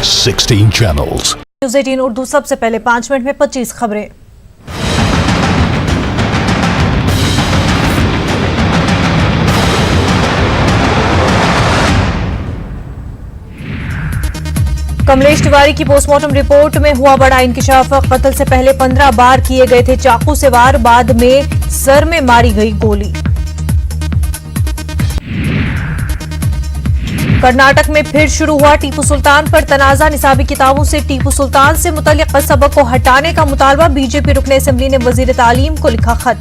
16 channels. News 18 Urdu सबसे पहले 5 minute में 25 खबरें। कमलेश तिवारी की पोस्टमार्टम रिपोर्ट में हुआ बड़ा इंकशाफ। कत्ल से पहले 15 बार किए गए थे चाकू से वार, बाद में सर में मारी गई गोली। कर्नाटक में फिर शुरू हुआ टीपू सुल्तान पर तनाजा। निसाबी किताबों से टीपू सुल्तान से मुतल्लिक सबक को हटाने का मुतालबा। बीजेपी रुकने असेंबली ने वजीर तालीम को लिखा खत।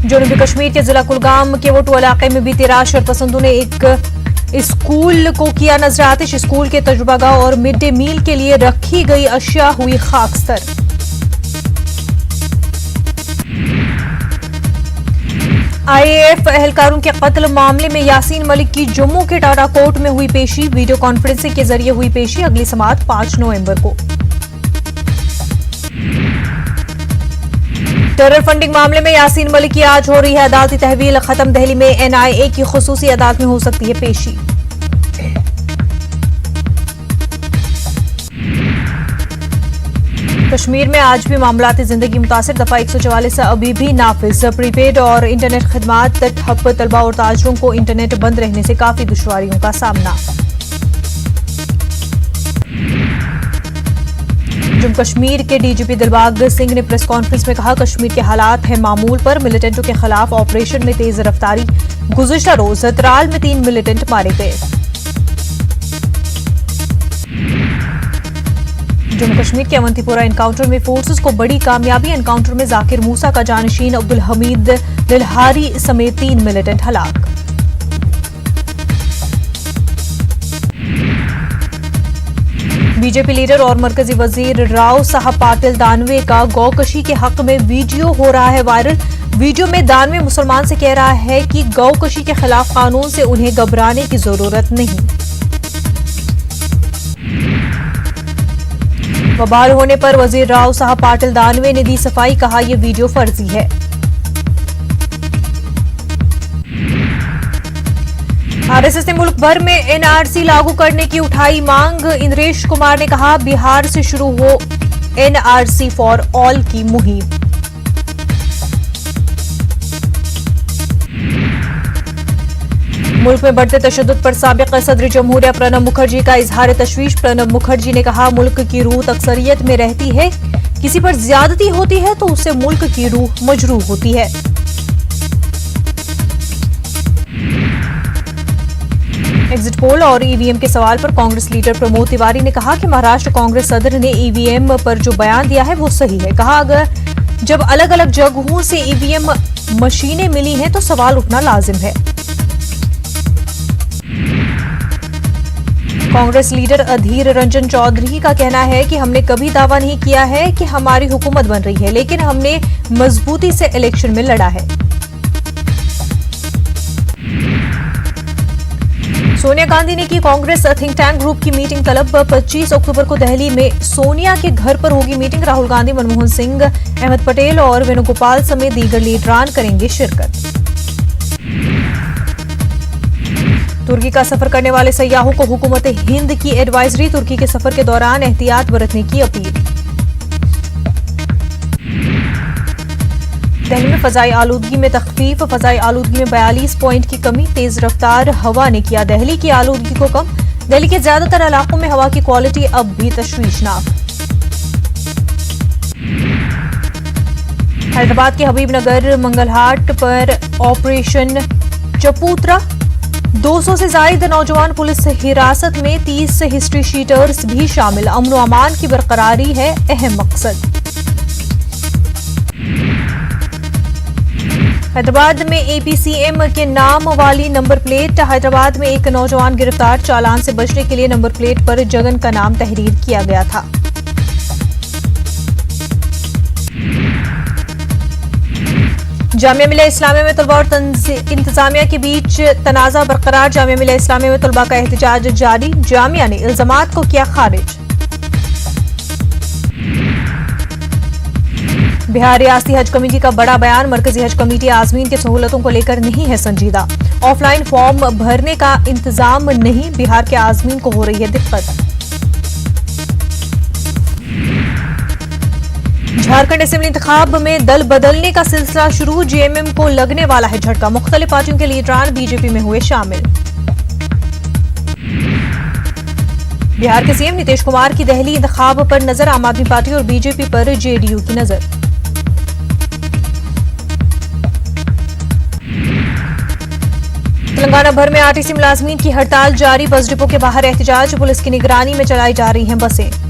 जनूबी कश्मीर के जिला कुलगाम के वोटू इलाके में बीती रात शरपसंदों ने एक स्कूल को किया नजर आतिश। स्कूल के तजुर्बागाह और मिड डे मील के लिए रखी गई अशिया हुई खाकस्तर। आईएएफ एहलकारों के कत्ल मामले में यासीन मलिक की जम्मू के टाटा कोर्ट में हुई पेशी। वीडियो कॉन्फ्रेंसिंग के जरिए हुई पेशी। अगली समाअत 5 नवंबर को। टेरर फंडिंग मामले में यासीन मलिक की आज हो रही है अदालती तहवील खत्म। दिल्ली में एनआईए की खुसूसी अदालत में हो सकती है पेशी। कश्मीर में आज भी मामलाती जिंदगी मुतासिर। दफा 144 अभी भी नाफिज। प्रीपेड और इंटरनेट खदमात ठप। तलबा और ताजरों को इंटरनेट बंद रहने से काफी दुश्वारियों का सामना। जम्मू कश्मीर के डीजीपी दिलबाग सिंह ने प्रेस कॉन्फ्रेंस में कहा, कश्मीर के हालात है मामूल पर। मिलिटेंटों के खिलाफ ऑपरेशन में तेज रफ्तारी। गुज़िश्ता रोज त्राल में 3 मिलिटेंट मारे गए। जम्मू कश्मीर के अवंतीपोरा एनकाउंटर में फोर्सेस को बड़ी कामयाबी। एनकाउंटर में जाकिर मूसा का जानशीन अब्दुल हमीद दिलहारी समेत 3 मिलिटेंट हलाक। बीजेपी लीडर और मरकजी वजीर राव साहब पाटिल दानवे का गौकशी के हक में वीडियो हो रहा है वायरल। वीडियो में दानवे मुसलमान से कह रहा है कि गौकशी के खिलाफ कानून से उन्हें घबराने की जरूरत नहीं। बवाल होने पर वजीर राव साहब पाटिल दानवे ने दी सफाई। कहा, यह वीडियो फर्जी है। आरएसएस ने मुल्क भर में एनआरसी लागू करने की उठाई मांग। इंद्रेश कुमार ने कहा, बिहार से शुरू हो एनआरसी फॉर ऑल की मुहिम। मुल्क में बढ़ते तशद्दुद पर साबिक सदर जमहूरिया प्रणब मुखर्जी का इजहार तशवीश। प्रणब मुखर्जी ने कहा, मुल्क की रूह अक्सरियत में रहती है। किसी पर ज्यादती होती है तो उससे मुल्क की रूह मजरूह होती है। एग्जिट पोल और ईवीएम के सवाल पर कांग्रेस लीडर प्रमोद तिवारी ने कहा कि महाराष्ट्र कांग्रेस सदर ने ईवीएम पर जो बयान दिया है वो सही है। कहा, अगर जब अलग अलग जगहों से ईवीएम मशीनें मिली हैं तो सवाल उठना लाजिम है। कांग्रेस लीडर अधीर रंजन चौधरी का कहना है कि हमने कभी दावा नहीं किया है कि हमारी हुकूमत बन रही है, लेकिन हमने मजबूती से इलेक्शन में लड़ा है। सोनिया गांधी ने की कांग्रेस थिंक टैंक ग्रुप की मीटिंग तलब। 25 अक्टूबर को दिल्ली में सोनिया के घर पर होगी मीटिंग। राहुल गांधी, मनमोहन सिंह, अहमद पटेल और वेणुगोपाल समेत दीगर लीडरान करेंगे शिरकत। तुर्की का सफर करने वाले सयाहों को हुकूमत हिंद की एडवाइजरी। तुर्की के सफर के दौरान एहतियात बरतने की अपील। दिल्ली में फजाई आलूदगी में तखफीफ। फजाई आलूदगी में 42 पॉइंट की कमी। तेज रफ्तार हवा ने किया दिल्ली की आलूदगी को कम। दिल्ली के ज्यादातर इलाकों में हवा की क्वालिटी अब भी तशवीशनाक। हैदराबाद के हबीबनगर मंगलहाट पर ऑपरेशन चपूतरा। 200 से ज्यादा नौजवान पुलिस हिरासत में। 30 हिस्ट्री शीटर्स भी शामिल। अमन व अमान की बरकरारी है अहम मकसद। हैदराबाद में एपीसीएम के नाम वाली नंबर प्लेट। हैदराबाद में एक नौजवान गिरफ्तार। चालान से बचने के लिए नंबर प्लेट पर जगन का नाम तहरीर किया गया था। जामिया मिलिया इस्लामिया में तलबा और इंतजामिया के बीच तनाजा बरकरार। जामिया मिलिया इस्लामिया में तलबा का एहतजाज जारी। जामिया ने इल्जामात को किया खारिज। बिहार रियासती हज कमेटी का बड़ा बयान, मरकजी हज कमेटी आजमीन की सहूलतों को लेकर नहीं है संजीदा। ऑफलाइन फॉर्म भरने का इंतजाम नहीं, बिहार के आजमीन को हो रही है दिक्कत। झारखंड असेंबली इंतखाब में दल बदलने का सिलसिला शुरू, जेएमएम को लगने वाला है झटका, मुख्तलिफ पार्टियों के लीडरान बीजेपी में हुए शामिल। बिहार के सीएम नीतीश कुमार की दहली इंतखाब पर नजर, आम आदमी पार्टी और बीजेपी पर जेडीयू की नजर। तेलंगाना भर में आरटीसी मुलाजमीन की हड़ताल जारी, बस डिपो के बाहर एहतजाज, पुलिस की निगरानी में चलाई जा रही हैं बसें।